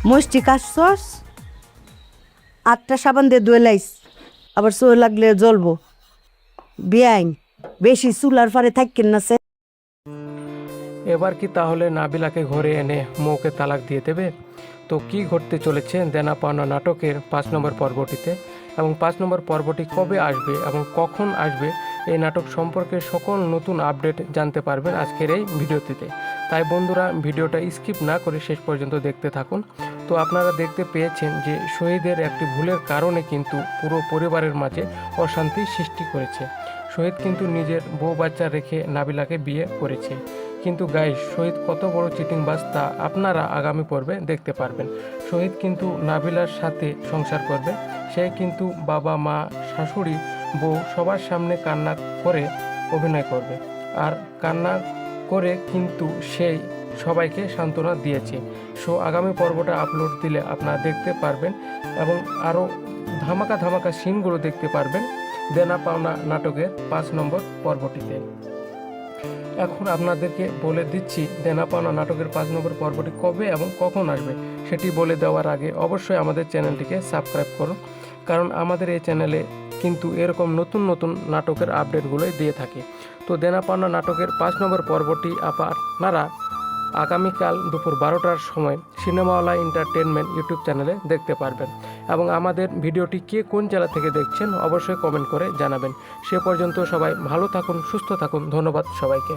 মস্তি কাটছস, আটটা সাবান দিয়ে ধুয়ে লাইস, আবার চোর লাগলে জ্বলবো। বেআইন, বেশি চুলার ফারে থাকেন না সে। এবার কি তাহলে নাবিলাকে ঘরে এনে মৌকে তালাক দিয়ে দেবে? তো কি ঘটতে চলেছে দেনা পাওনা নাটকের 5 নম্বর পর্বটিতে, এবং 5 নম্বর পর্বটি কবে আসবে এবং কখন আসবে, এই নাটক সম্পর্কে সকল নতুন আপডেট জানতে পারবেন আজকের এই ভিডিওটিতে। তাই বন্ধুরা, ভিডিওটা স্কিপ না করে শেষ পর্যন্ত দেখতে থাকুন। তো আপনারা দেখতে পেয়েছেন যে শহীদের একটি ভুলের কারণে কিন্তু পুরো পরিবারের মাঝে অশান্তি সৃষ্টি করেছে। শহীদ কিন্তু নিজের বউ বাচ্চা রেখে নাবিলাকে বিয়ে করেছে। কিন্তু গাইস, শহীদ কত বড় চিটিংবাজ তা আপনারা আগামী পর্বে দেখতে পারবেন। শহীদ কিন্তু নাবিলার সাথে সংসার করবে। সে কিন্তু বাবা মা, শাশুড়ি, বউ সবার সামনে কান্না করে অভিনয় করবে। আর কান্না করে কিন্তু সেই সবাইকে সান্ত্বনা দিয়েছে। সো আগামী পর্বটা আপলোড দিলে আপনারা দেখতে পারবেন এবং আরও ধামাকা ধামাকা সিনগুলো দেখতে পারবেন দেনা পাওনা নাটকের 5 নম্বর পর্বটিতে। এখন আপনাদেরকে বলে দিচ্ছি দেনা পাওনা নাটকের 5 নম্বর পর্বটি কবে এবং কখন আসবে। সেটি বলে দেওয়ার আগে অবশ্যই আমাদের চ্যানেলটিকে সাবস্ক্রাইব করুন, কারণ আমাদের এই চ্যানেলে কিন্তু এরকম নতুন নতুন নাটকের আপডেটগুলোই দিয়ে থাকি। তো দেনা পাওনা নাটকের 5 নম্বর পর্বটি আপনারা আগামীকাল দুপুর 12টার সময় সিনেমাওয়ালা এন্টারটেনমেন্ট ইউটিউব চ্যানেলে দেখতে পারবেন। এবং আমাদের ভিডিওটি কে কোন জেলা থেকে দেখছেন অবশ্যই কমেন্ট করে জানাবেন। সে পর্যন্ত সবাই ভালো থাকুন, সুস্থ থাকুন। ধন্যবাদ সবাইকে।